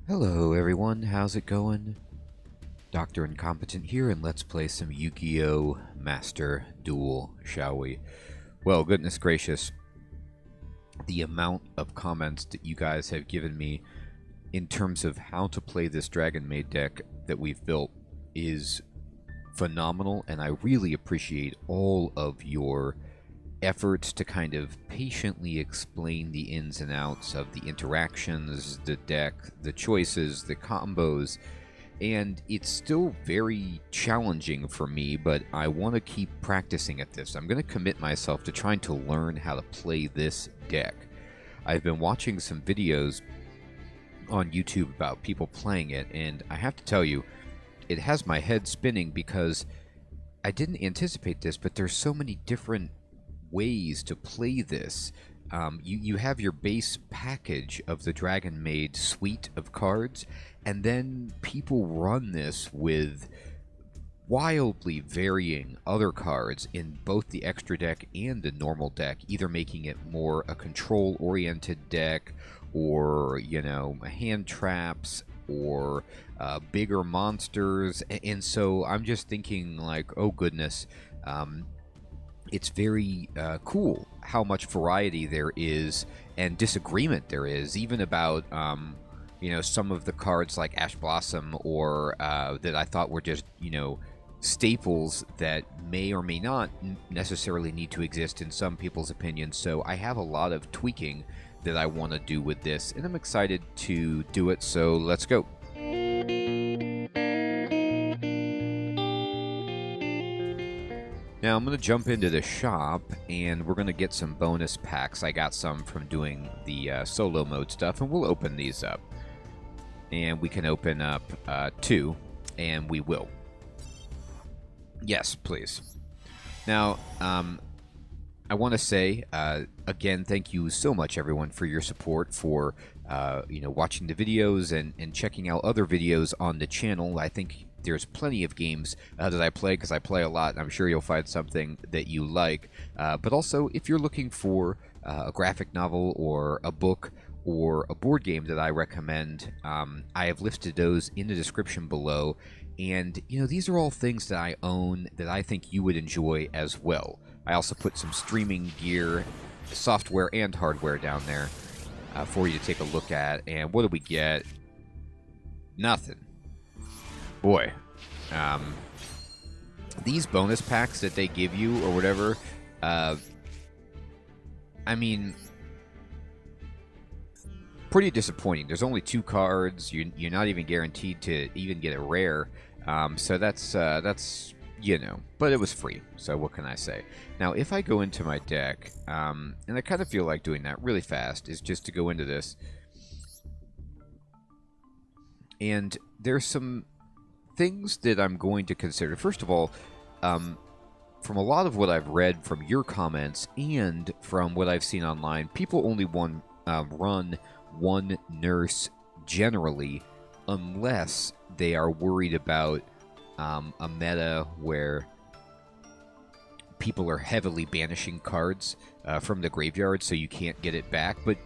Hello everyone, how's it going? Dr. Incompetent here, and let's play some Yu-Gi-Oh Master Duel, shall we? Well, goodness gracious, the amount of comments that you guys have given me in terms of how to play this Dragonmaid deck that we've built is phenomenal, and I really appreciate all of your efforts to kind of patiently explain the ins and outs of the interactions, the deck, the choices, the combos, and it's still very challenging for me, but I want to keep practicing at this. I'm going to commit myself to trying to learn how to play this deck. I've been watching some videos on YouTube about people playing it, and I have to tell you, it has my head spinning because I didn't anticipate this, but there's so many different ways to play this. You have your base package of the Dragonmaid suite of cards, and then people run this with wildly varying other cards in both the extra deck and the normal deck, either making it more a control-oriented deck, or, you know, hand traps, or bigger monsters. And so I'm just thinking, like, oh goodness, it's very cool how much variety there is and disagreement there is, even about you know, some of the cards like Ash Blossom, or that I thought were just, you know, staples that may or may not necessarily need to exist in some people's opinions. So I have a lot of tweaking that I want to do with this, and I'm excited to do it, so let's go. Now I'm going to jump into the shop, and we're going to get some bonus packs. I got some from doing the solo mode stuff, and we'll open these up. And we can open up 2, and we will. Yes, please. Now, I want to say, again, thank you so much, everyone, for your support, for you know, watching the videos and checking out other videos on the channel. I think there's plenty of games that I play, because I play a lot, and I'm sure you'll find something that you like. But also, if you're looking for a graphic novel or a book or a board game that I recommend, I have listed those in the description below. And, you know, these are all things that I own that I think you would enjoy as well. I also put some streaming gear, software and hardware down there for you to take a look at. And what do we get? Nothing. Boy. These bonus packs that they give you or whatever, I mean, pretty disappointing. There's only 2 cards. You're not even guaranteed to even get a rare. So that's, you know, but it was free, so what can I say? Now, if I go into my deck, and I kind of feel like doing that really fast, is just to go into this, and there's some things that I'm going to consider. First of all, from a lot of what I've read from your comments and from what I've seen online, people only run one nurse generally, unless they are worried about a meta where people are heavily banishing cards from the graveyard, so you can't get it back. But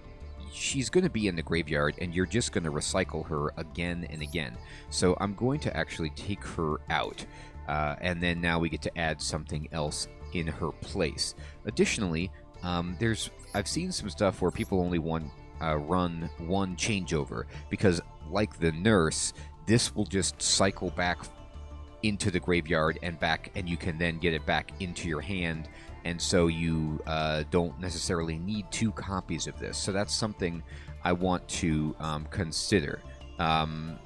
she's going to be in the graveyard, and you're just going to recycle her again and again. So I'm going to actually take her out, and then now we get to add something else in her place. Additionally, I've seen some stuff where people only run one changeover, because like the nurse, this will just cycle back into the graveyard and back, and you can then get it back into your hand, and so you don't necessarily need 2 copies of this. So that's something I want to consider. Now,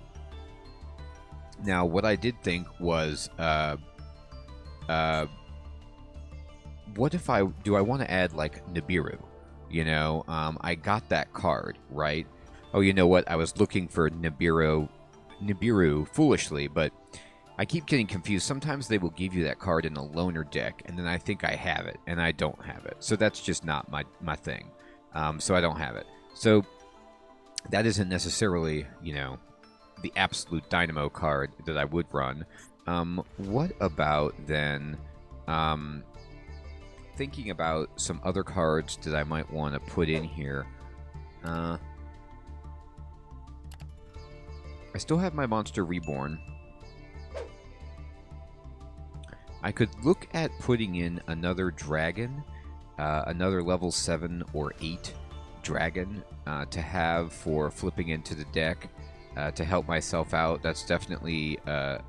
what I did think was, what if I want to add, like, Nibiru? You know, I got that card, right? Oh, you know what? I was looking for Nibiru foolishly, but I keep getting confused. Sometimes they will give you that card in a loner deck, and then I think I have it, and I don't have it. So that's just not my thing. So I don't have it. So that isn't necessarily, you know, the absolute dynamo card that I would run. What about then thinking about some other cards that I might want to put in here? I still have my monster reborn. I could look at putting in another dragon, another level 7 or 8 dragon to have for flipping into the deck to help myself out. That's definitely a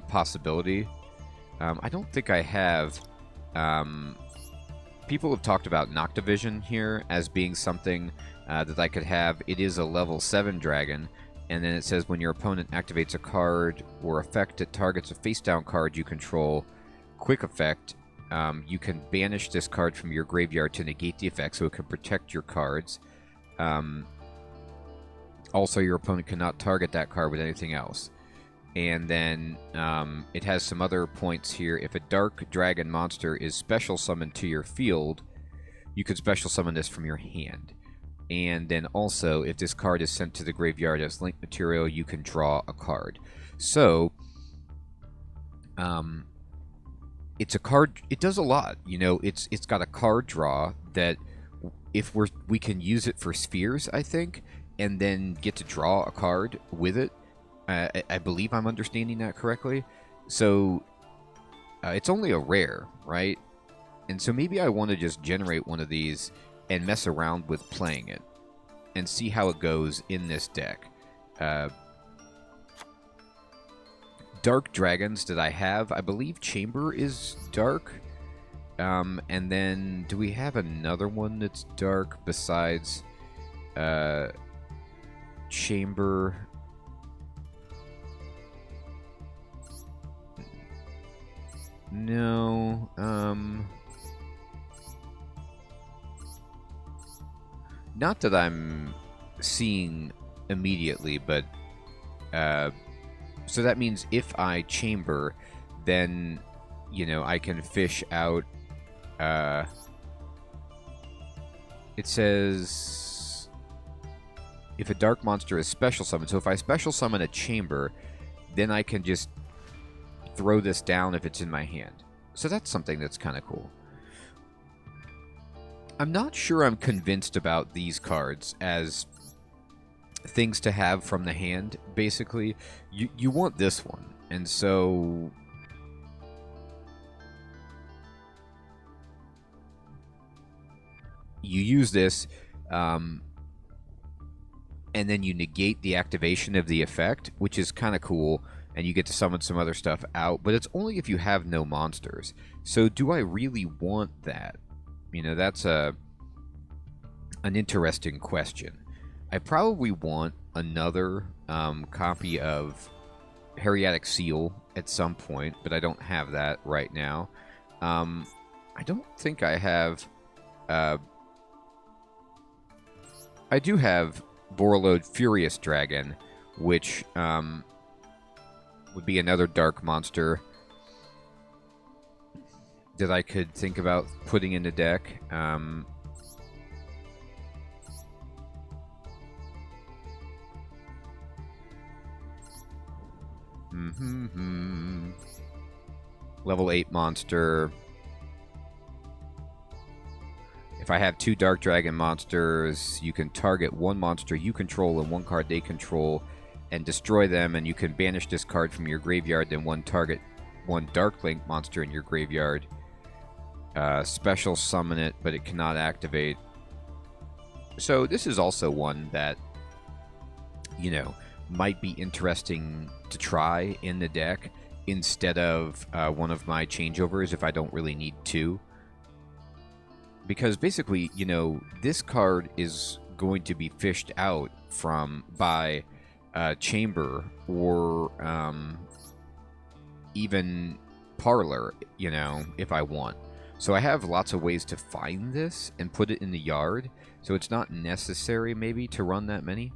possibility. I don't think I have... people have talked about Noctivision here as being something that I could have. It is a level 7 dragon, and then it says when your opponent activates a card or effect that targets a face-down card you control, quick effect, you can banish this card from your graveyard to negate the effect, so it can protect your cards. Also, your opponent cannot target that card with anything else. And then it has some other points here. If a dark dragon monster is special summoned to your field, you can special summon this from your hand. And then also, if this card is sent to the graveyard as link material, you can draw a card. So, it's a card. It does a lot. You know, it's got a card draw that if we can use it for spheres, I think, and then get to draw a card with it. I believe I'm understanding that correctly. So, it's only a rare, right? And so maybe I want to just generate one of these and mess around with playing it and see how it goes in this deck. Dark dragons that I have, I believe Chamber is dark. And then, do we have another one that's dark besides Chamber? No, not that I'm seeing immediately, but, so that means if I chamber, then, you know, I can fish out, it says, if a dark monster is special summoned, so if I special summon a chamber, then I can just throw this down if it's in my hand. So that's something that's kind of cool. I'm not sure I'm convinced about these cards as things to have from the hand, basically. You want this one, and so... you use this, and then you negate the activation of the effect, which is kind of cool, and you get to summon some other stuff out, but it's only if you have no monsters. So do I really want that? You know, that's an interesting question. I probably want another copy of Heriatic Seal at some point, but I don't have that right now. I don't think I have... I do have Borreload Furious Dragon, which would be another dark monster that I could think about putting in the deck. Level 8 monster. If I have 2 Dark Dragon monsters, you can target one monster you control and one card they control and destroy them, and you can banish this card from your graveyard, then target one Dark Link monster in your graveyard. Special summon it, but it cannot activate. So this is also one that, you know, might be interesting to try in the deck instead of one of my changeovers if I don't really need to. Because basically, you know, this card is going to be fished out by Chamber or even Parlor, you know, if I want. So I have lots of ways to find this and put it in the yard, so it's not necessary maybe to run that many.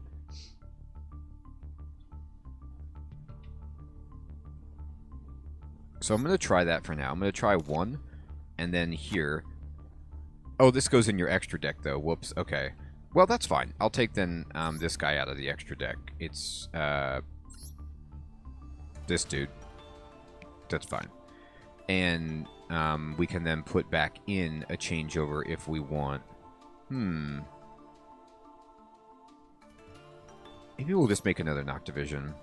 So I'm going to try that for now. I'm going to try one, and then here... Oh, this goes in your extra deck, though. Whoops. Okay. Well, that's fine. I'll take, then, this guy out of the extra deck. It's, this dude. That's fine. And, we can then put back in a changeover if we want. Maybe we'll just make another Noctivision.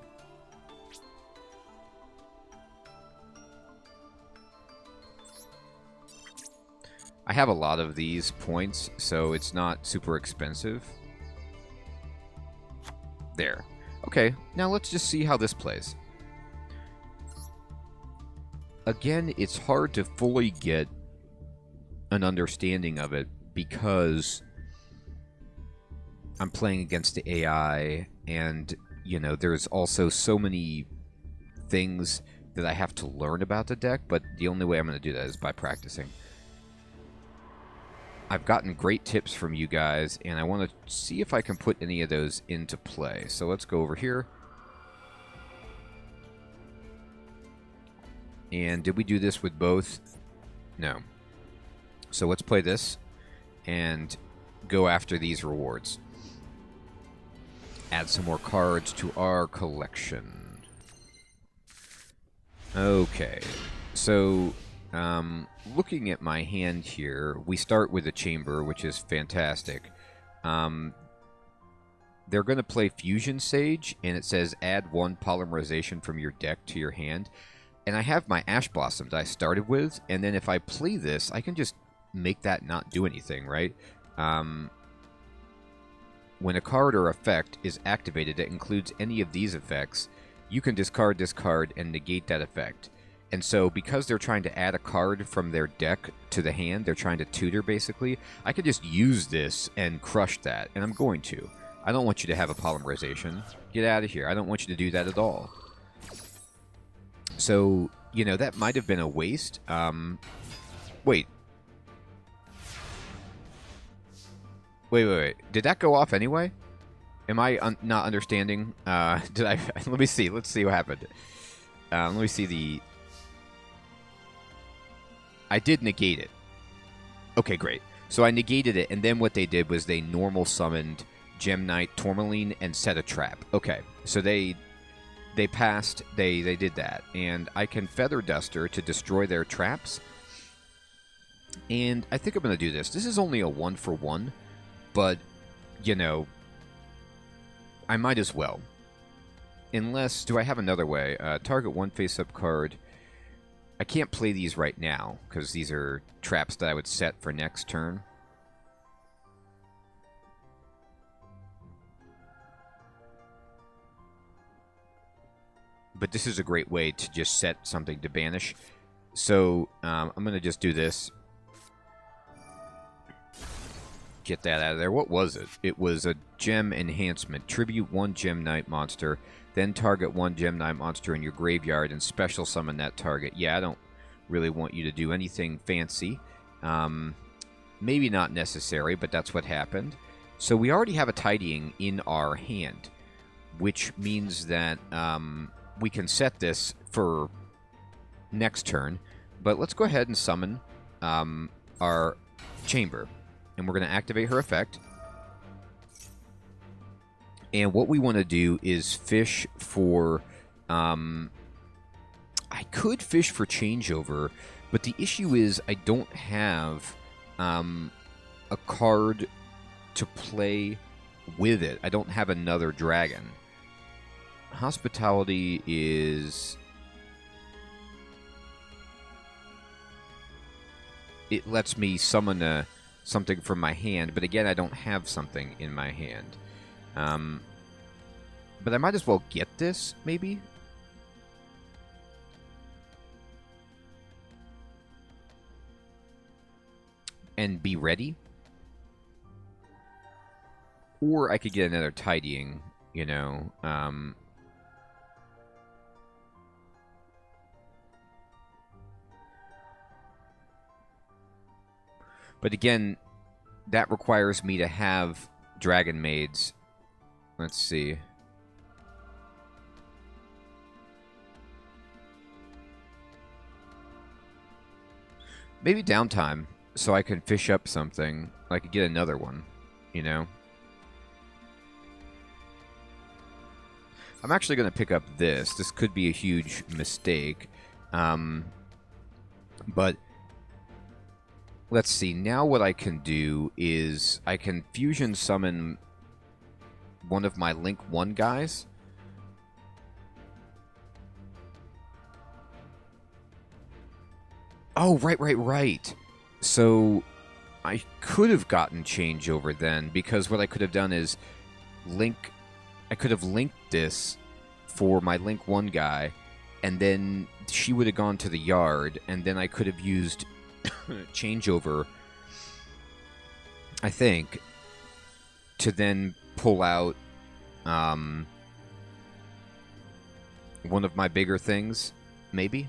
I have a lot of these points, so it's not super expensive. There. Okay, now let's just see how this plays. Again, it's hard to fully get an understanding of it because I'm playing against the AI, and, you know, there's also so many things that I have to learn about the deck, but the only way I'm going to do that is by practicing. I've gotten great tips from you guys, and I want to see if I can put any of those into play. So let's go over here. And did we do this with both? No. So let's play this and go after these rewards. Add some more cards to our collection. Okay. So, looking at my hand here, we start with a chamber, which is fantastic. They're going to play Fusion Sage, and it says add 1 polymerization from your deck to your hand. And I have my Ash Blossom that I started with, and then if I play this, I can just make that not do anything, right? When a card or effect is activated that includes any of these effects, you can discard this card and negate that effect. And so, because they're trying to add a card from their deck to the hand, they're trying to tutor, basically, I could just use this and crush that, and I'm going to. I don't want you to have a polymerization. Get out of here. I don't want you to do that at all. So, you know, that might have been a waste. Wait. Wait. Did that go off anyway? Am I not understanding? Did I... Let me see. Let's see what happened. Let me see the... I did negate it. Okay, great. So I negated it, and then what they did was they normal summoned Gem Knight, Tourmaline, and set a trap. Okay, so they passed, they did that. And I can Feather Duster to destroy their traps. And I think I'm going to do this. This is only a 1-for-1, but, you know, I might as well. Unless, do I have another way? Target 1 face-up card. I can't play these right now, because these are traps that I would set for next turn. But this is a great way to just set something to banish. So, I'm going to just do this. Get that out of there. What was it? It was a gem enhancement. Tribute 1 Gem Knight monster, then target 1 Gem Knight monster in your graveyard and special summon that target. Yeah, I don't really want you to do anything fancy. Maybe not necessary, but that's what happened. So we already have a tidying in our hand, which means that we can set this for next turn. But let's go ahead and summon our chamber. And we're going to activate her effect. And what we want to do is fish for... I could fish for changeover, but the issue is I don't have a card to play with it. I don't have another dragon. Hospitality is... It lets me summon something from my hand, but again, I don't have something in my hand. But I might as well get this, maybe? And be ready? Or I could get another tidying, you know. But again, that requires me to have Dragonmaids. Let's see. Maybe downtime, so I can fish up something. I could get another one, you know? I'm actually going to pick up this. This could be a huge mistake. But... let's see, now what I can do is I can fusion summon one of my Link 1 guys. Oh, right. So I could have gotten changeover then, because what I could have done is I could have linked this for my Link 1 guy, and then she would have gone to the yard, and then I could have used changeover, I think, to then pull out one of my bigger things, maybe?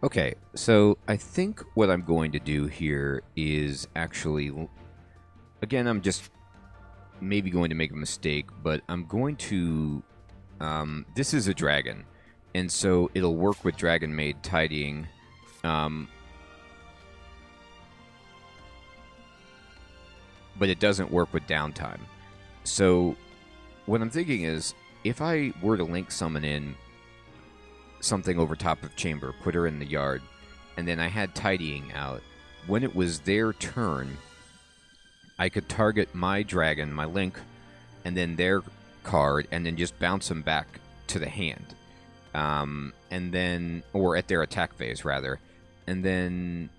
Okay, so I think what I'm going to do here is actually... Again, I'm just maybe going to make a mistake, but I'm going to... this is a dragon, and so it'll work with Dragonmaid tidying. But it doesn't work with downtime. So what I'm thinking is, if I were to link summon in something over top of chamber, put her in the yard, and then I had tidying out, when it was their turn, I could target my dragon, my Link, and then their card, and then just bounce them back to the hand. And then, or at their attack phase, rather. And then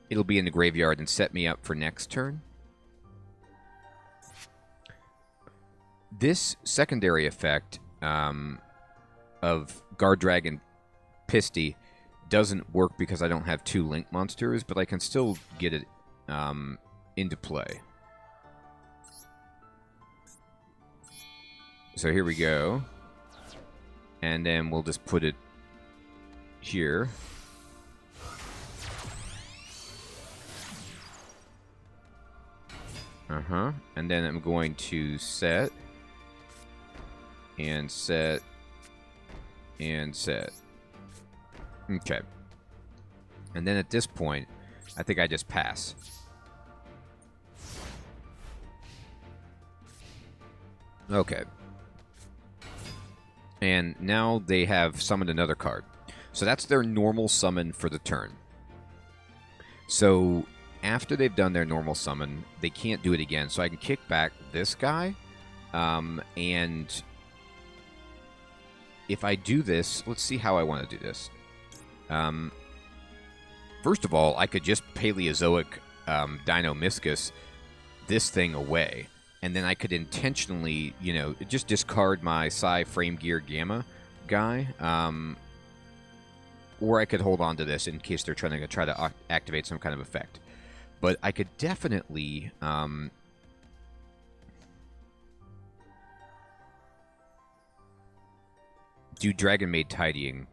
it'll be in the graveyard and set me up for next turn. This secondary effect of Guard Dragon Pisty doesn't work because I don't have 2 Link monsters, but I can still get it into play. So here we go. And then we'll just put it here. And then I'm going to set. And set. And set. Okay. And then at this point, I think I just pass. Okay. And now they have summoned another card. So that's their normal summon for the turn. So after they've done their normal summon, they can't do it again. So I can kick back this guy. And if I do this, let's see how I want to do this. First of all, I could just Paleozoic Dinomischus this thing away. And then I could intentionally, you know, just discard my Psi Frame Gear Gamma guy. Or I could hold on to this in case they're trying to activate some kind of effect. But I could definitely... do Dragonmaid Tidying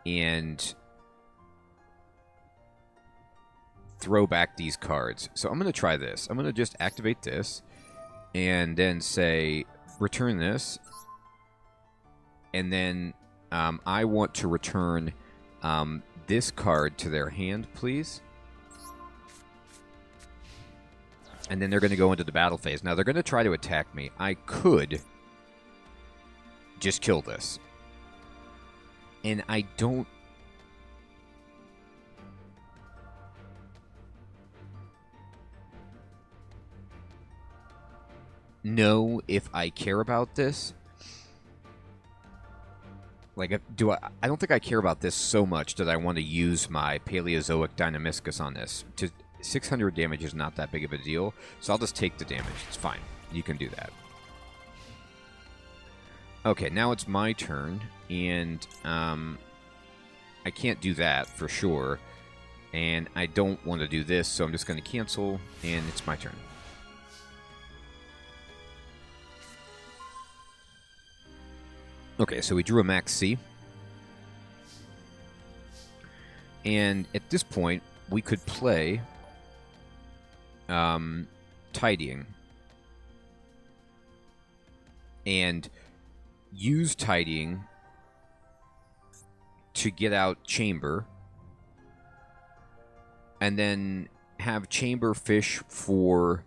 and throw back these cards. So I'm going to try this. I'm going to just activate this and then say return this. And then I want to return this card to their hand, please. And then they're going to go into the battle phase. Now they're going to try to attack me. I could just kill this. And I don't... know if I care about this. Like, I don't think I care about this so much that I want to use my Paleozoic Dinomischus on this. 600 damage is not that big of a deal, so I'll just take the damage. It's fine. You can do that. Okay, now it's my turn, and I can't do that for sure, and I don't want to do this, so I'm just going to cancel, and it's my turn. Okay, so we drew a max C. And at this point, we could play Tidying. And use Tidying to get out Chamber. And then have Chamber fish for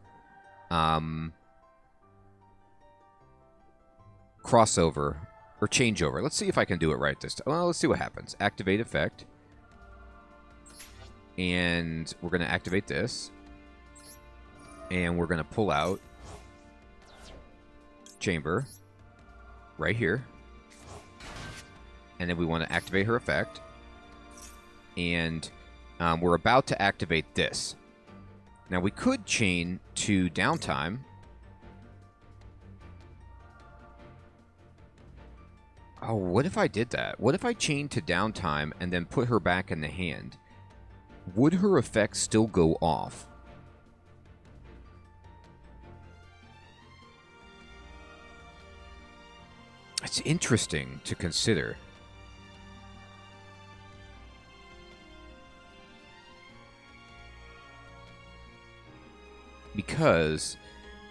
crossover. Or changeover. Let's see if I can do it right this time. Well, let's see what happens. Activate effect. And we're going to activate this. And we're going to pull out chamber right here. And then we want to activate her effect. And we're about to activate this. Now, we could chain to downtime. Oh, what if I did that? What if I chained to downtime and then put her back in the hand? Would her effect still go off? It's interesting to consider. Because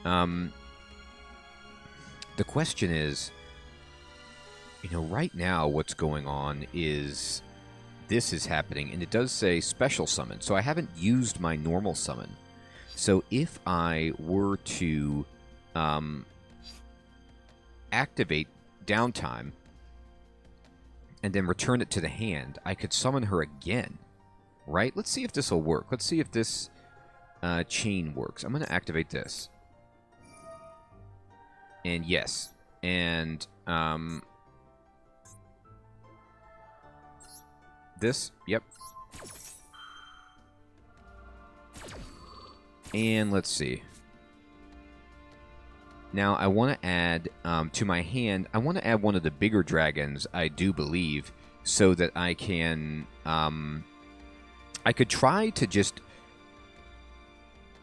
the question is, you know, right now what's going on is this is happening, and it does say special summon. So I haven't used my normal summon. So if I were to activate downtime and then return it to the hand, I could summon her again, right? Let's see if this will work. Let's see if this chain works. I'm going to activate this. And yes. And this, yep. And let's see. Now I want to add to my hand, I want to add one of the bigger dragons, I do believe, so that I can, I could try to just,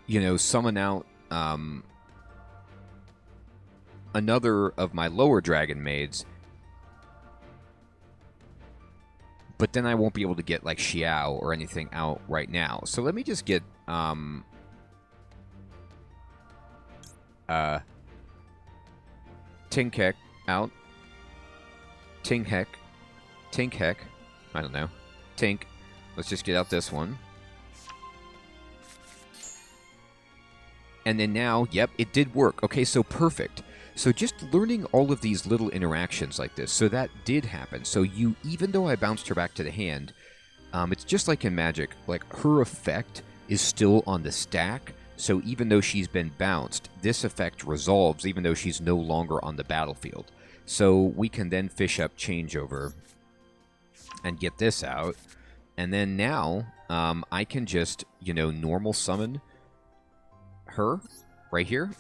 you know, summon out another of my lower Dragonmaids, but then I won't be able to get, like, Xiao or anything out right now. So let me just get, Tinkek out. Tinkhek. I don't know. Tink. Let's just get out this one. And then now, yep, it did work. Okay, so perfect. So just learning all of these little interactions like this. So that did happen. So you, even though I bounced her back to the hand, it's just like in Magic. Like, her effect is still on the stack. So even though she's been bounced, this effect resolves even though she's no longer on the battlefield. So we can then fish up Changeover and get this out. And then now I can just, you know, normal summon her right here.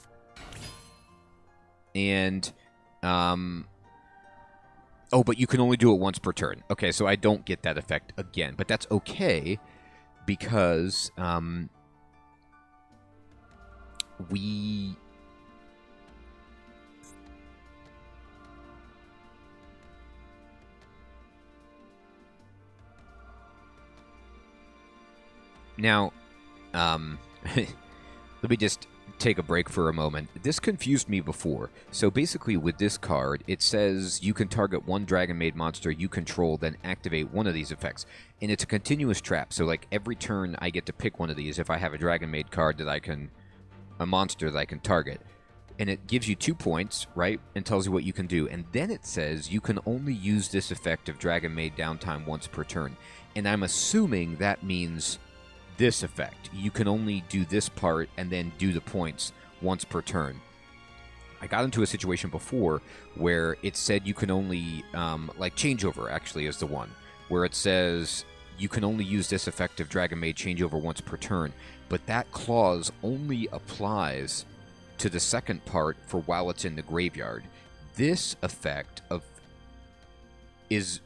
And, oh, but you can only do it once per turn. Okay, so I don't get that effect again. But that's okay because we... Now, let me just take a break for a moment. This confused me before. So basically with this card, it says you can target one Dragonmaid monster you control, then activate one of these effects. And it's a continuous trap. So like every turn I get to pick one of these if I have a Dragonmaid card that I can... a monster that I can target. And it gives you 2 points, right? And tells you what you can do. And then it says you can only use this effect of Dragonmaid downtime once per turn. And I'm assuming that means this effect. You can only do this part and then do the points once per turn. I got into a situation before where it said you can only, like Changeover actually is the one, where it says you can only use this effect of Dragonmaid Changeover once per turn, but that clause only applies to the second part for while it's in the graveyard. This effect of is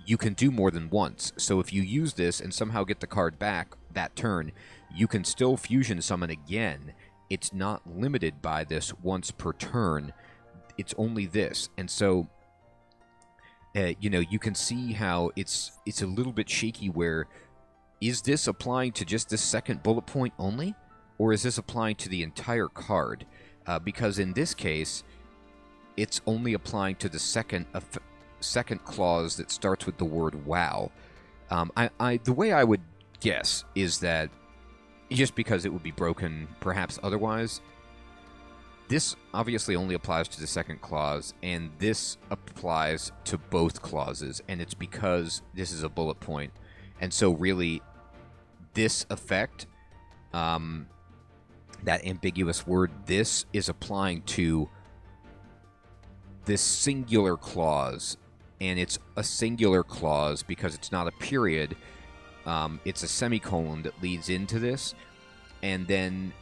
you can do more than once. So if you use this and somehow get the card back that turn, you can still fusion summon again. It's not limited by this once per turn. It's only this. And so, you know, you can see how it's a little bit shaky where, is this applying to just this second bullet point only? Or is this applying to the entire card? Because in this case, it's only applying to the second clause that starts with the word WoW. The way I would guess is that, just because it would be broken perhaps otherwise, this obviously only applies to the second clause, and this applies to both clauses, and it's because this is a bullet point. And so really, this effect, that ambiguous word, this is applying to this singular clause, and it's a singular clause because it's not a period. It's a semicolon that leads into this, and then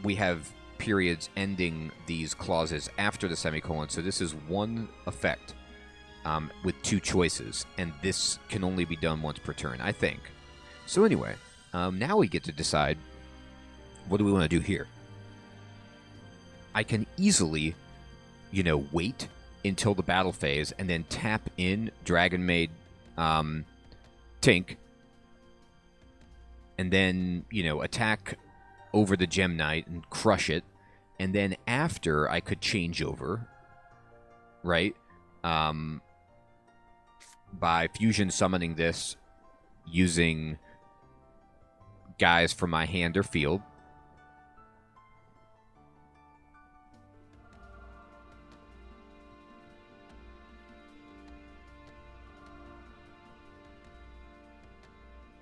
we have periods ending these clauses after the semicolon. So this is one effect with two choices, and this can only be done once per turn, I think. So anyway, now we get to decide, what do we want to do here? I can easily, wait until the battle phase and then tap in Dragonmaid Tink, and then, attack over the Gem Knight and crush it, and then after I could change over, right? By fusion summoning this using guys from my hand or field.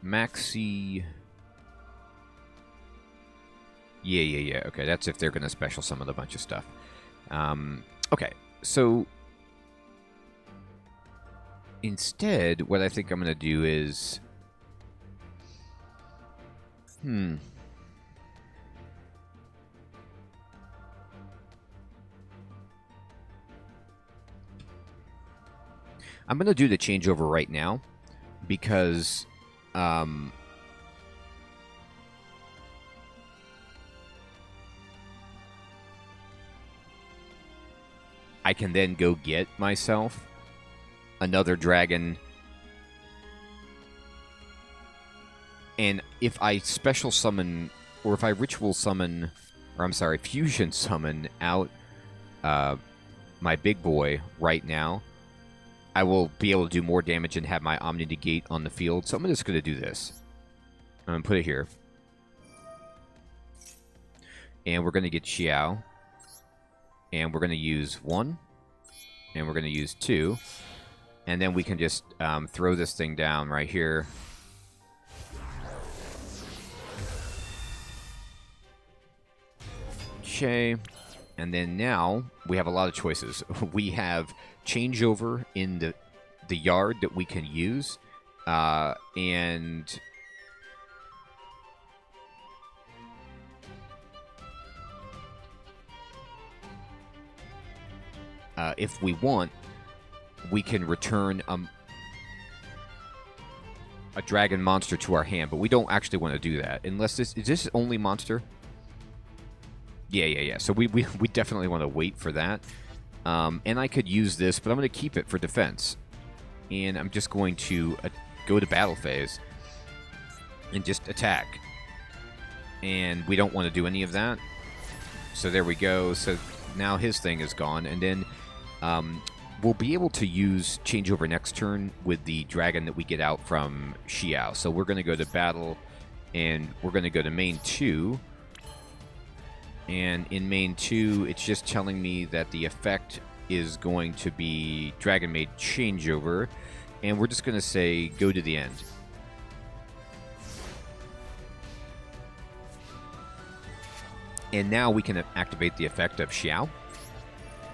Maxi. Yeah. Okay, that's if they're going to special summon a bunch of stuff. Okay, so instead, what I think I'm going to do is... I'm going to do the changeover right now because... I can then go get myself another dragon. And if I special summon, or if I ritual summon, or I'm sorry, fusion summon out my big boy right now, I will be able to do more damage and have my Omni Negate on the field. So I'm just going to do this. I'm going to put it here. And we're going to get Xiao. And we're going to use 1. And we're going to use 2. And then we can just throw this thing down right here. Okay. And then now we have a lot of choices. We have changeover in the yard that we can use. And... if we want, we can return a dragon monster to our hand, but we don't actually want to do that. Unless this... Is this only monster? Yeah. So we definitely want to wait for that. And I could use this, but I'm going to keep it for defense. And I'm just going to go to battle phase and just attack. And we don't want to do any of that. So there we go. So now his thing is gone. And then we'll be able to use changeover next turn with the dragon that we get out from Xiao. So we're going to go to battle, and we're going to go to main 2. And in main 2, it's just telling me that the effect is going to be Dragonmaid changeover. And we're just going to say, go to the end. And now we can activate the effect of Xiao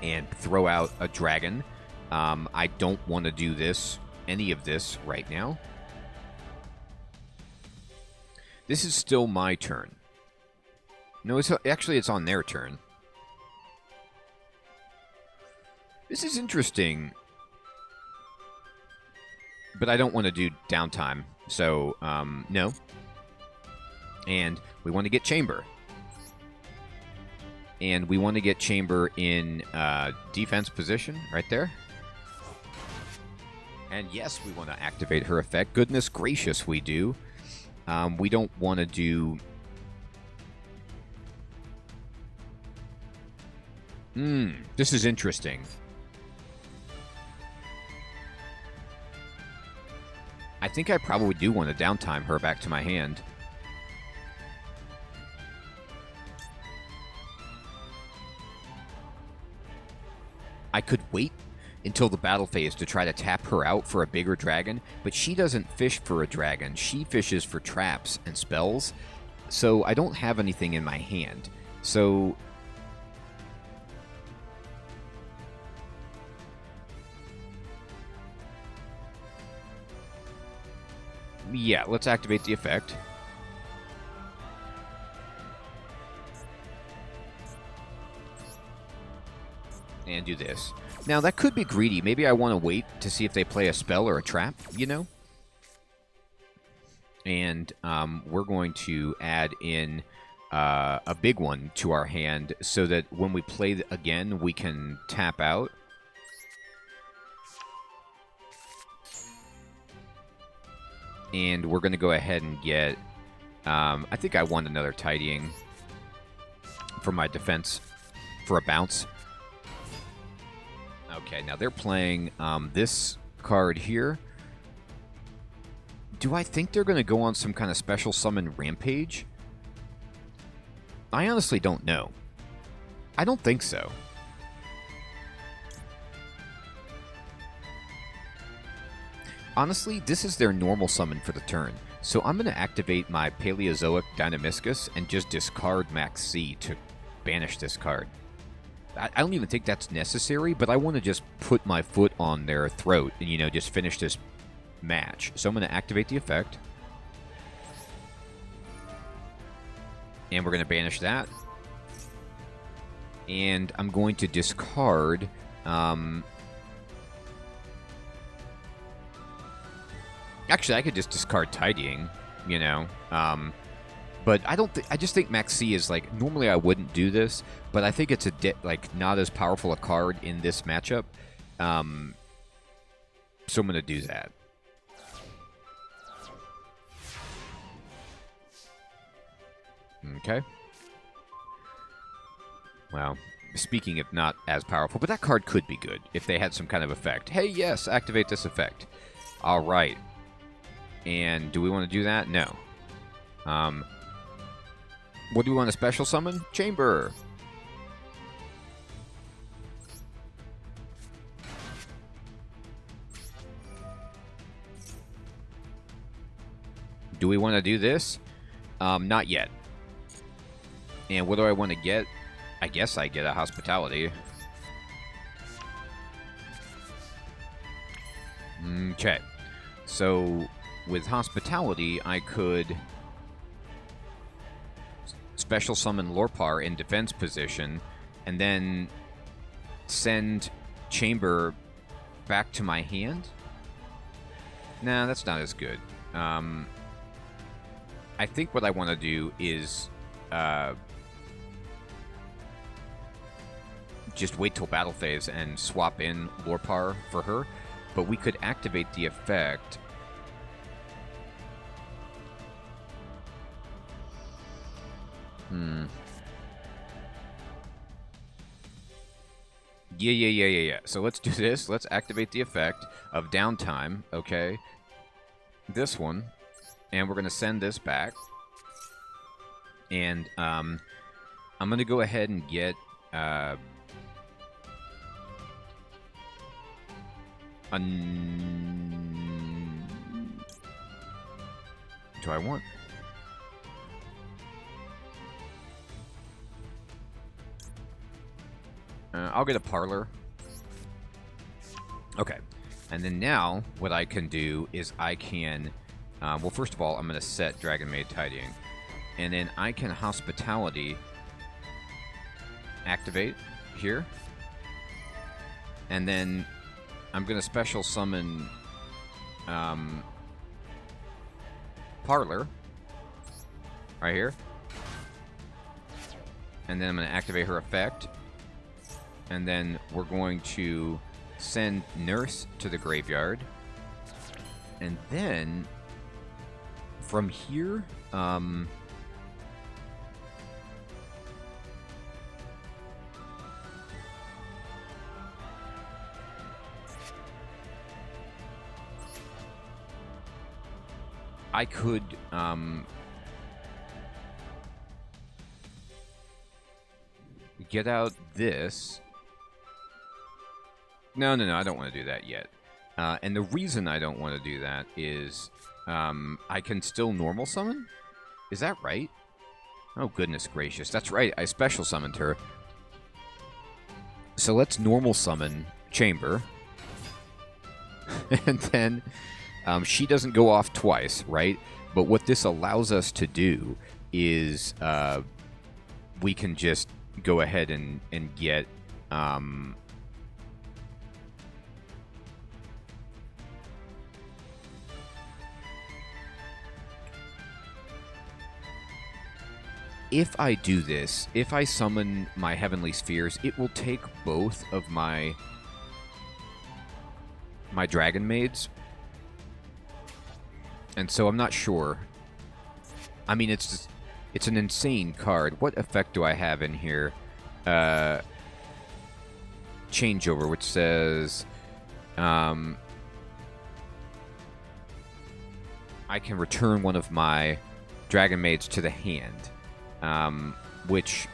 and throw out a dragon. I don't want to do any of this right now. This is still my turn. No, it's on their turn. This is interesting. But I don't want to do downtime. So, no. And we want to get Chamber. And we want to get Chamber in defense position right there. And yes, we want to activate her effect. Goodness gracious, we do. We don't want to do... this is interesting. I think I probably do want to downtime her back to my hand. I could wait until the battle phase to try to tap her out for a bigger dragon, but she doesn't fish for a dragon. She fishes for traps and spells, so I don't have anything in my hand. So Yeah, let's activate the effect. And do this. Now, that could be greedy. Maybe I want to wait to see if they play a spell or a trap, you know? And we're going to add in a big one to our hand so that when we play again, we can tap out. And we're going to go ahead and get... I think I want another tidying for my defense for a bounce. Okay, now they're playing this card here. Do I think they're going to go on some kind of special summon rampage? I honestly don't know. I don't think so. Honestly, this is their normal summon for the turn. So I'm going to activate my Paleozoic Dynamiscus and just discard Max C to banish this card. I don't even think that's necessary, but I want to just put my foot on their throat and, you know, just finish this match. So I'm going to activate the effect. And we're going to banish that. And I'm going to discard... Actually, I could just discard Tidying, you know. But I don't. I just think Max C is like. Normally, I wouldn't do this, but I think it's like not as powerful a card in this matchup. So I'm going to do that. Okay. Well, speaking of not as powerful, but that card could be good if they had some kind of effect. Hey, yes, activate this effect. All right. And do we want to do that? No. What do we want to special summon? Chamber. Do we want to do this? Not yet. And what do I want to get? I guess I get a Hospitality. Okay. So... with Hospitality, I could special summon Lorpar in defense position and then send Chamber back to my hand? Nah, that's not as good. I think what I want to do is just wait till battle phase and swap in Lorpar for her, but we could activate the effect... Yeah. So let's do this. Let's activate the effect of downtime, okay? This one. And we're going to send this back. And I'm going to go ahead and get... do I want... I'll get a Parlor. Okay. And then now, what I can do is I can... well, first of all, I'm going to set Dragonmaid Tidying. And then I can Hospitality activate here. And then I'm going to special summon Parlor right here. And then I'm going to activate her effect. And then we're going to send Nurse to the graveyard. And then from here, I could get out this. No, I don't want to do that yet. And the reason I don't want to do that is I can still normal summon? Is that right? Oh, goodness gracious. That's right. I special summoned her. So let's normal summon Chamber. And then She doesn't go off twice, right? But what this allows us to do is we can just go ahead and get... if I do this, if I summon my Heavenly Spheres, it will take both of my Dragonmaids. And so I'm not sure. I mean, it's an insane card. What effect do I have in here? Changeover, which says... I can return one of my Dragonmaids to the hand. Which...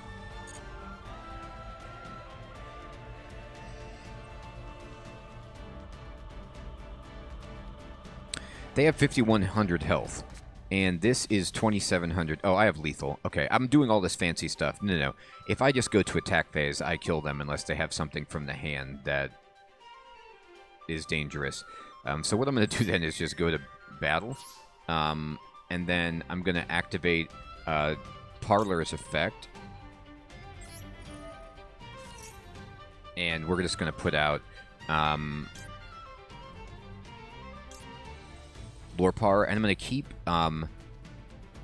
They have 5,100 health, and this is 2,700. Oh, I have lethal. Okay, I'm doing all this fancy stuff. No. If I just go to attack phase, I kill them unless they have something from the hand that is dangerous. So what I'm going to do then is just go to battle, and then I'm going to activate Parlor's effect, and we're just going to put out... Lorpar, and I'm going to keep... Oh,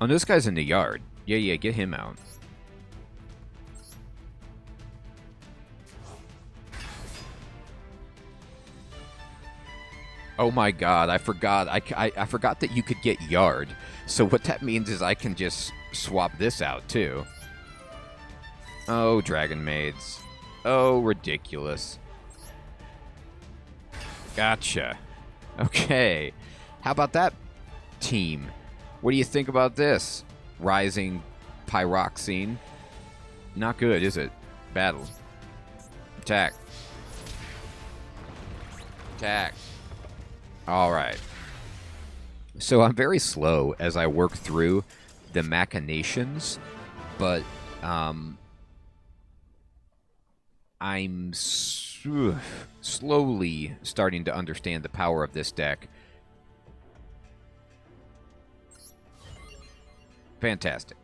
no, this guy's in the yard. Yeah, get him out. Oh my god, I forgot. I forgot that you could get yard. So what that means is I can just swap this out, too. Oh, Dragonmaids. Oh, ridiculous. Gotcha. Okay. How about that, team? What do you think about this? Rising Pyroxene. Not good, is it? Battle. Attack. Attack. Alright. So I'm very slow as I work through the machinations, but I'm slowly starting to understand the power of this deck. Fantastic.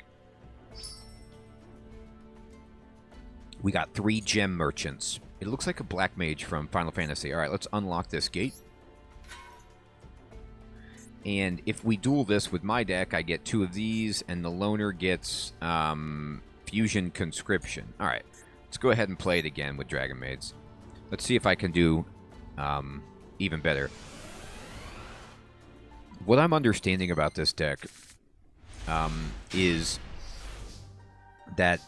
We got 3 gem merchants. It looks like a black mage from Final Fantasy. Alright, let's unlock this gate. And if we duel this with my deck, I get 2 of these, and the loner gets Fusion Conscription. Alright, let's go ahead and play it again with Dragonmaids. Let's see if I can do even better. What I'm understanding about this deck is that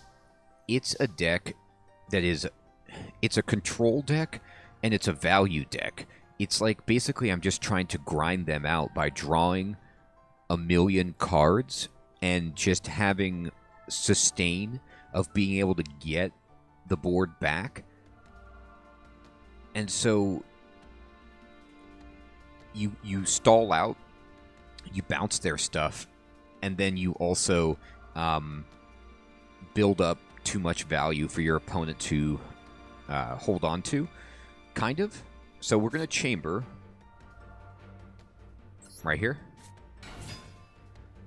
it's a deck that is... It's a control deck, and it's a value deck. It's like, basically, I'm just trying to grind them out by drawing a million cards and just having sustain of being able to get the board back. And so you stall out, you bounce their stuff, and then you also build up too much value for your opponent to hold on to, kind of. So we're going to chamber right here,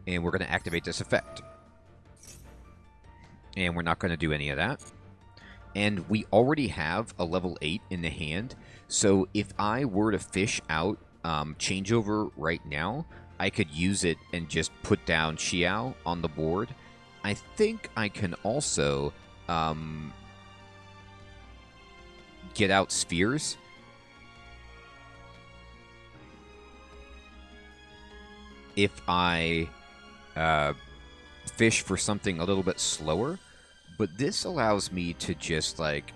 and we're going to activate this effect. And we're not going to do any of that. And we already have a level 8 in the hand, so if I were to fish out changeover right now, I could use it and just put down Xiao on the board. I think I can also get out spheres. If I fish for something a little bit slower. But this allows me to just, like,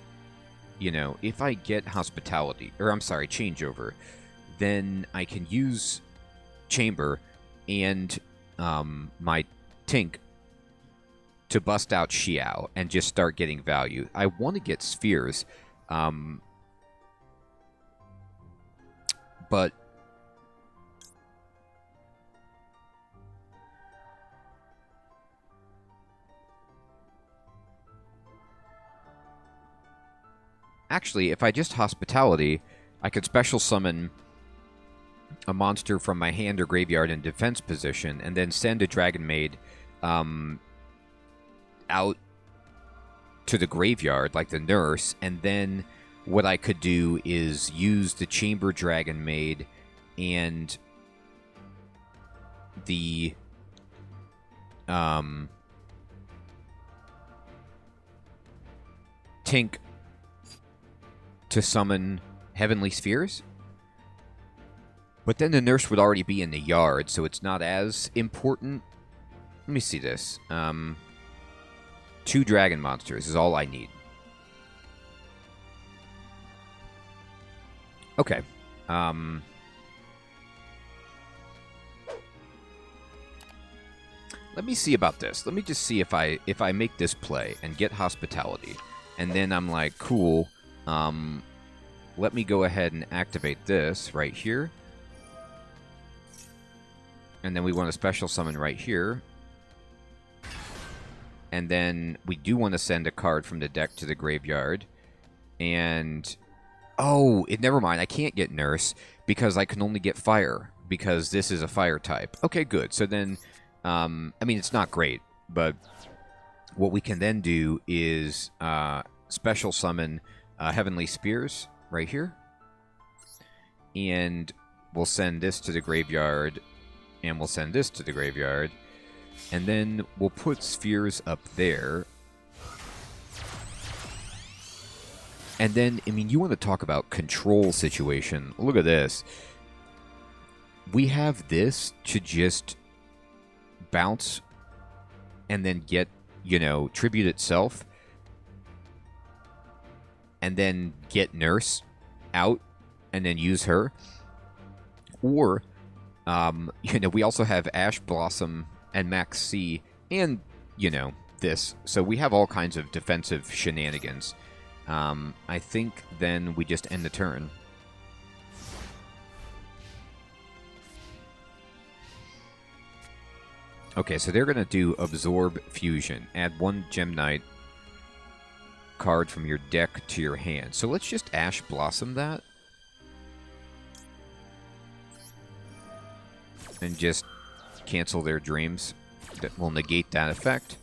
you know, if I get hospitality, or I'm sorry, changeover, then I can use chamber and my Tink to bust out Xiao and just start getting value. I want to get spheres, but actually, if I just hospitality, I could special summon a monster from my hand or graveyard in defense position, and then send a Dragonmaid out to the graveyard, like the nurse, and then what I could do is use the Chamber Dragonmaid and the Tink to summon Heavenly Spheres. But then the nurse would already be in the yard, so it's not as important. Let me see this. 2 dragon monsters is all I need. Okay. Let me see about this. Let me just see if I make this play and get hospitality, and then I'm like, cool. Let me go ahead and activate this right here, and then we want a special summon right here, and then we do want to send a card from the deck to the graveyard, and oh, never mind. I can't get nurse because I can only get fire because this is a fire type. Okay, good. So then. I mean, it's not great, but what we can then do is special summon Heavenly Spears right here. And we'll send this to the graveyard, and we'll send this to the graveyard. And then we'll put spheres up there. And then, I mean, you want to talk about control situation. Look at this. We have this to just bounce and then get, tribute itself, and then get nurse out and then use her. Or we also have Ash Blossom and Max C and this, so we have all kinds of defensive shenanigans. I think then we just end the turn. Okay, so they're going to do Absorb Fusion. Add 1 Gem Knight card from your deck to your hand. So let's just Ash Blossom that. And just cancel their dreams. That will negate that effect.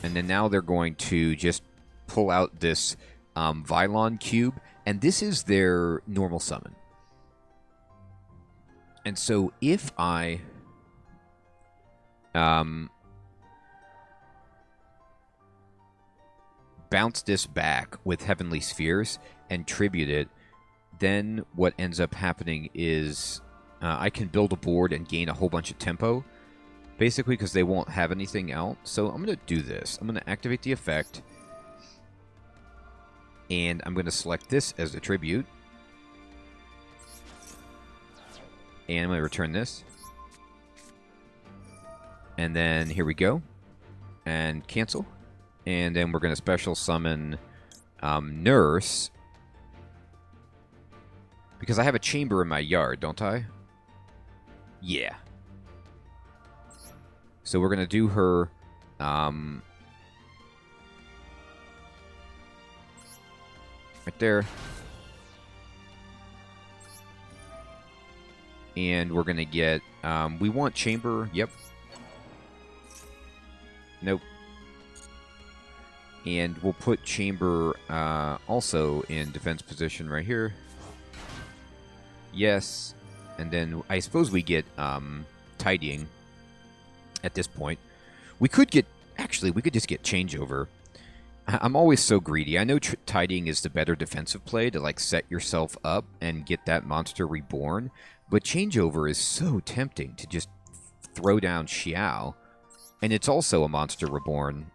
And then now they're going to just pull out this Vylon Cube. And this is their normal summon. And so if I bounce this back with Heavenly Spheres and tribute it, then what ends up happening is I can build a board and gain a whole bunch of tempo, basically because they won't have anything out. So I'm going to do this. I'm going to activate the effect, and I'm going to select this as a tribute. And I'm going to return this. And then here we go. And cancel. And then we're going to special summon Nurse. Because I have a chamber in my yard, don't I? Yeah. So we're going to do her... right there. And we're going to get... we want chamber... Yep. Nope. And we'll put chamber also in defense position right here. Yes. And then I suppose we get tidying at this point. We could get... Actually, we could just get changeover. I'm always so greedy. I know tidying is the better defensive play to like set yourself up and get that monster reborn. But changeover is so tempting to just throw down Xiao. And it's also a monster reborn.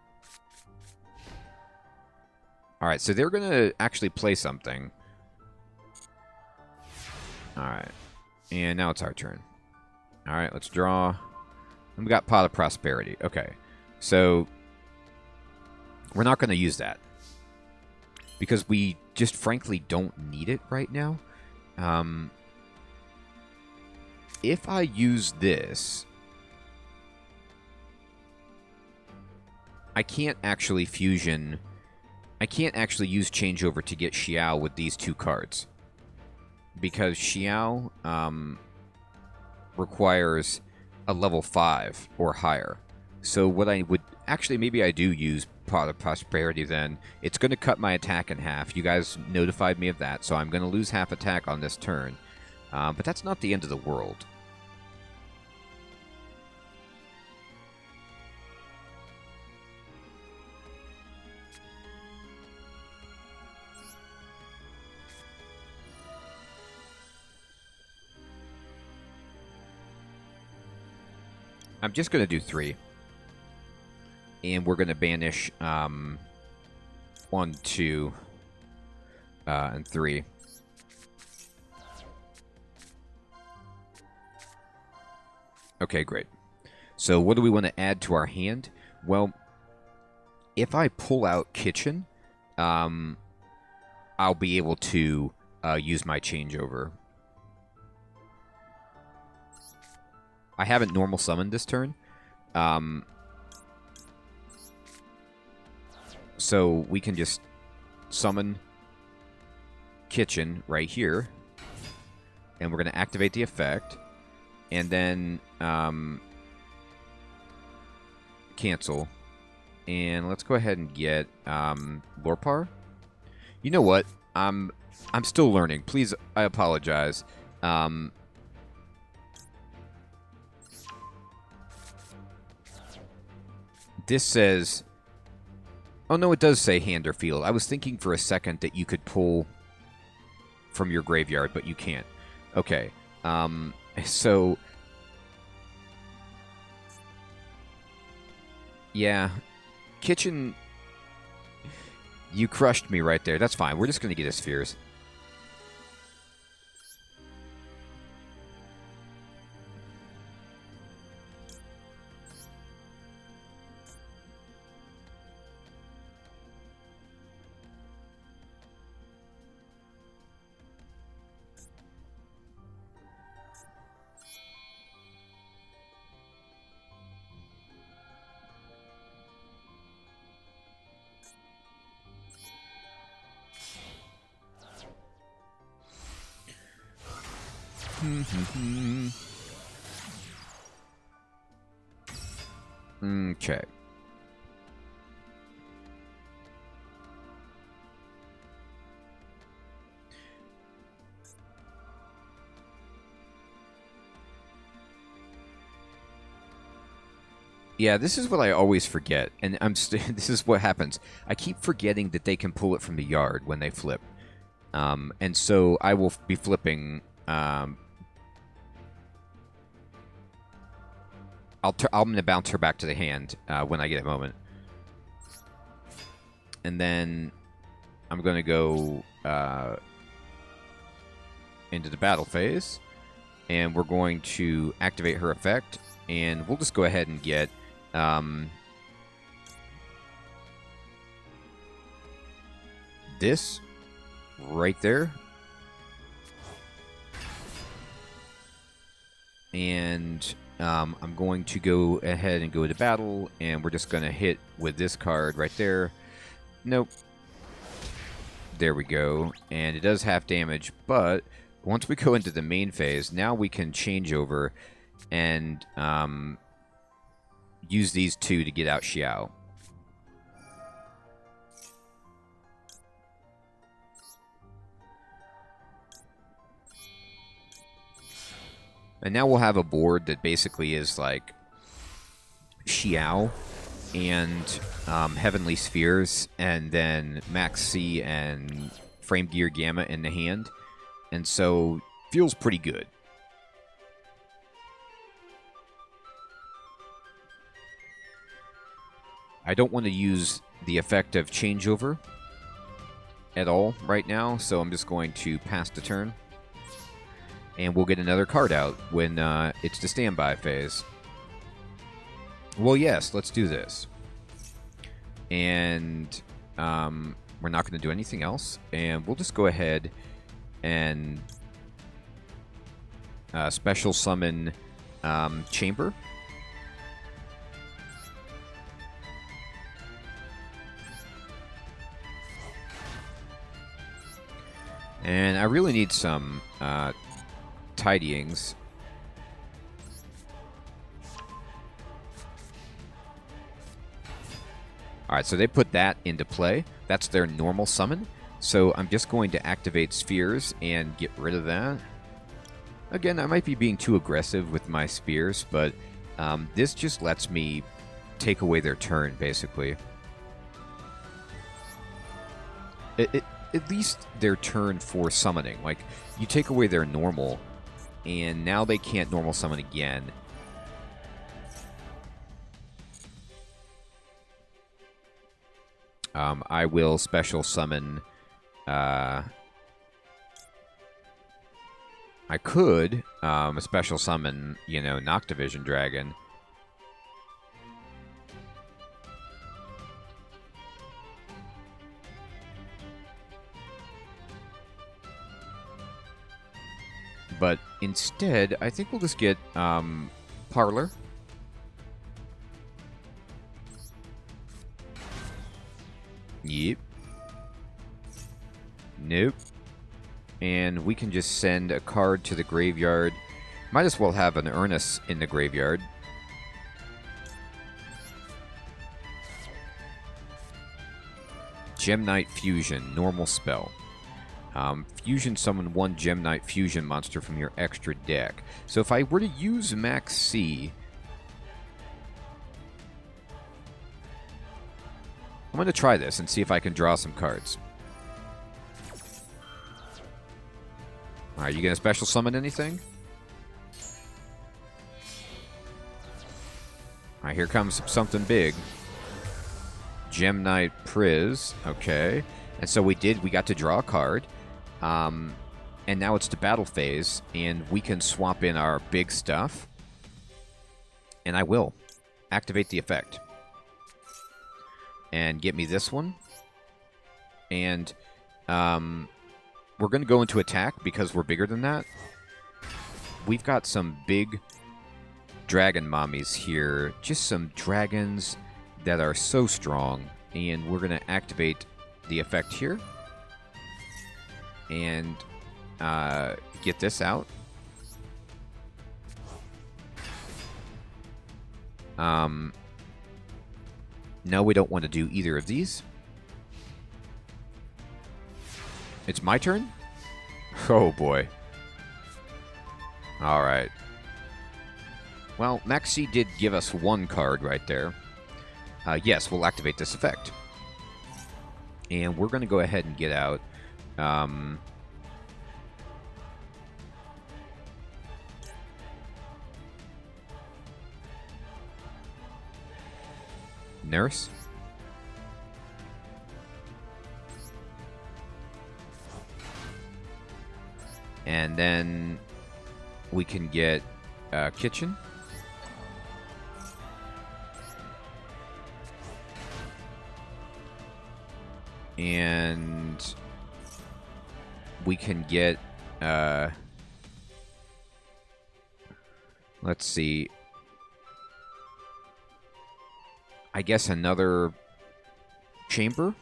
Alright, so they're going to actually play something. Alright. And now it's our turn. Alright, let's draw. And we got Pot of Prosperity. Okay. So, we're not going to use that. Because we just frankly don't need it right now. If I use this, I can't actually fusion I can't actually use changeover to get Xiao with these two cards. Because Xiao requires a level 5 or higher. So what I would... Actually, maybe I do use Pot of Prosperity then. It's going to cut my attack in half. You guys notified me of that, so I'm going to lose half attack on this turn. But that's not the end of the world. I'm just going to do 3. And we're going to banish 1, 2, and 3. Okay, great. So what do we want to add to our hand? Well, if I pull out Kitchen, I'll be able to use my changeover. I haven't normal summoned this turn. So we can just summon Kitchen right here. And we're going to activate the effect. And then cancel. And let's go ahead and get Lorpar. You know what? I'm still learning. Please, I apologize. This says... Oh, no, it does say hand or field. I was thinking for a second that you could pull from your graveyard, but you can't. Okay. So... Yeah. Kitchen... You crushed me right there. That's fine. We're just going to get his spheres. Okay. Yeah, this is what I always forget, and this is what happens. I keep forgetting that they can pull it from the yard when they flip, and so I will be flipping. I'm going to bounce her back to the hand when I get a moment. And then I'm going to go into the battle phase. And we're going to activate her effect. And we'll just go ahead and get... this right there. And... I'm going to go ahead and go to battle, and we're just going to hit with this card right there. Nope. There we go. And it does half damage, but once we go into the main phase, now we can change over and use these two to get out Xiao. And now we'll have a board that basically is like Xiao and Heavenly Spheres, and then Max C and Frame Gear Gamma in the hand. And so, feels pretty good. I don't want to use the effect of changeover at all right now, so I'm just going to pass the turn. And we'll get another card out when it's the standby phase. Well, yes, let's do this. And we're not going to do anything else. And we'll just go ahead and special summon Chamber. And I really need some tidyings. Alright, so they put that into play. That's their normal summon. So I'm just going to activate spheres and get rid of that. Again, I might be being too aggressive with my spears, but this just lets me take away their turn, basically. At least their turn for summoning. Like, you take away their normal, and now they can't normal summon again. I will special summon... I could special summon, you know, Noctivision Dragon. But instead, I think we'll just get Parlor. Yep. Nope. And we can just send a card to the graveyard. Might as well have an Urnus in the graveyard. Gem Knight Fusion, normal spell. Fusion summon one Gem Knight Fusion monster from your extra deck. So if I were to use Max C, I'm going to try this and see if I can draw some cards. Alright, you going to special summon anything? Alright, here comes something big. Gem Knight Priz. Okay. And so we got to draw a card. And now it's the battle phase, and we can swap in our big stuff. And I will activate the effect. And get me this one. And we're going to go into attack because we're bigger than that. We've got some big dragon mommies here. Just some dragons that are so strong. And we're going to activate the effect here. And get this out. No, we don't want to do either of these. It's my turn? Oh, boy. Alright. Well, Maxi did give us one card right there. Yes, we'll activate this effect. And we're going to go ahead and get out... Nurse. And then we can get Kitchen. And we can get, let's see, I guess another chamber.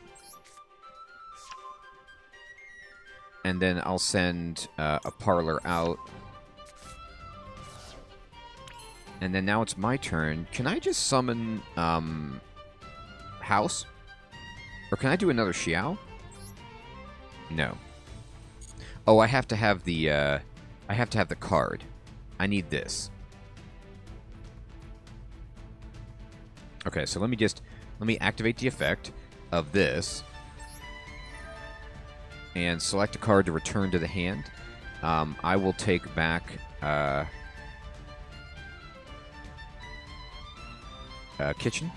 And then I'll send a Parlor out. And then now it's my turn. Can I just summon House? Or can I do another Xiao? No. Oh, I have to have the card. I need this. Okay, so let me activate the effect of this. And select a card to return to the hand. I will take back Kitchen.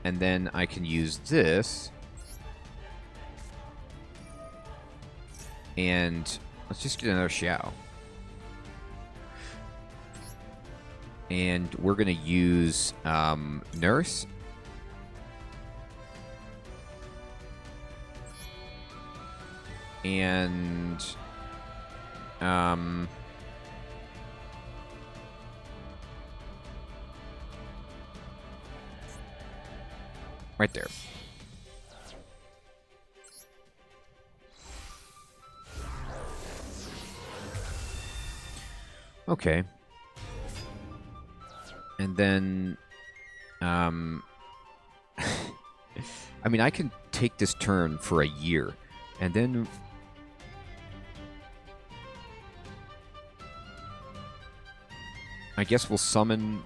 And then I can use this. And let's just get another Xiao. And we're going to use Nurse. And right there. Okay. And then, I mean, I can take this turn for a year, and then I guess we'll summon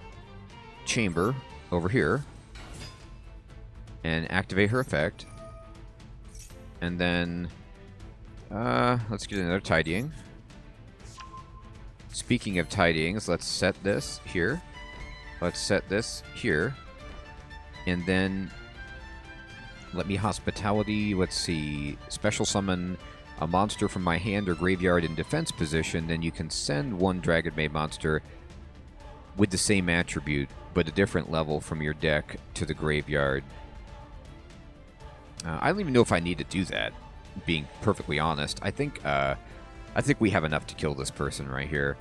Chamber over here and activate her effect. And then, let's get another tidying. Speaking of tidyings, let's set this here. Let's set this here. And then let me hospitality, let's see, special summon a monster from my hand or graveyard in defense position. Then you can send one Dragonmaid monster with the same attribute, but a different level from your deck to the graveyard. I don't even know if I need to do that, being perfectly honest. I think we have enough to kill this person right here.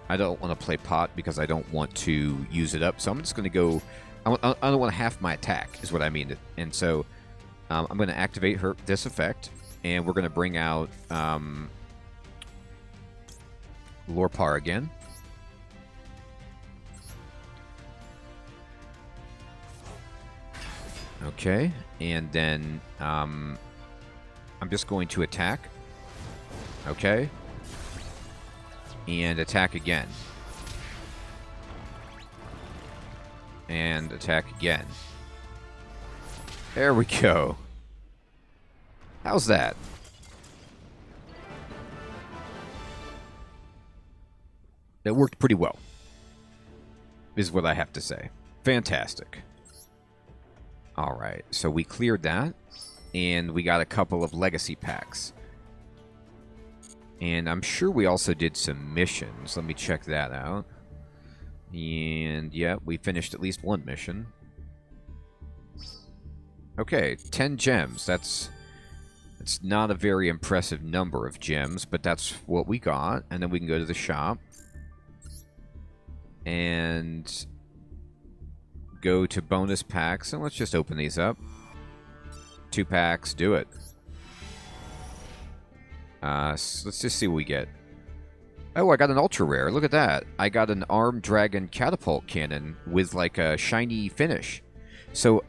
I don't want to play pot because I don't want to use it up, so I'm just going to go... I don't want to half my attack, is what I mean. And so I'm going to activate this effect, and we're going to bring out Lorpar again. Okay, and then I'm just going to attack. Okay. And attack again. And attack again. There we go. How's that? It worked pretty well, is what I have to say. Fantastic. Alright, so we cleared that, and we got a couple of legacy packs. And I'm sure we also did some missions. Let me check that out. And, yeah, we finished at least one mission. Okay, 10 gems. That's not a very impressive number of gems, but that's what we got. And then we can go to the shop. And go to bonus packs. And let's just open these up. 2 packs. Do it. So let's just see what we get. Oh, I got an ultra rare. Look at that. I got an armed dragon catapult cannon with like a shiny finish. So,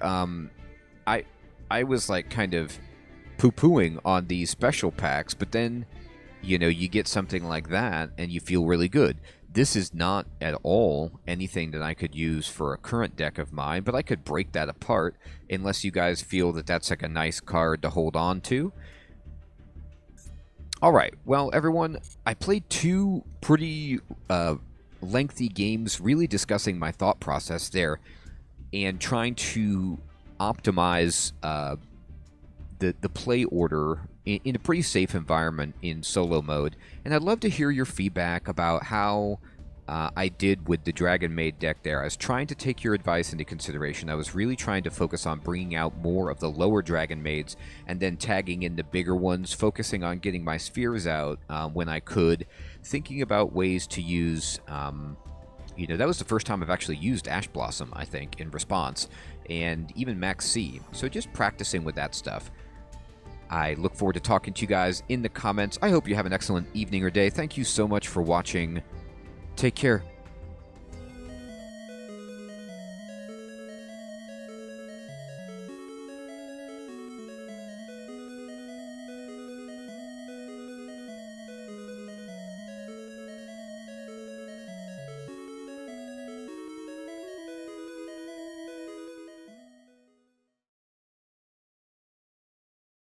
I was like kind of poo-pooing on these special packs, but then, you know, you get something like that and you feel really good. This is not at all anything that I could use for a current deck of mine, but I could break that apart unless you guys feel that that's like a nice card to hold on to. Alright, well, everyone, I played 2 pretty lengthy games really discussing my thought process there and trying to optimize the play order in a pretty safe environment in solo mode. And I'd love to hear your feedback about how I did with the Dragonmaid deck there. I was trying to take your advice into consideration. I was really trying to focus on bringing out more of the lower Dragonmaids and then tagging in the bigger ones, focusing on getting my spheres out when I could, thinking about ways to use... you know, that was the first time I've actually used Ash Blossom, I think, in response, and even Max C. So just practicing with that stuff. I look forward to talking to you guys in the comments. I hope you have an excellent evening or day. Thank you so much for watching. Take care.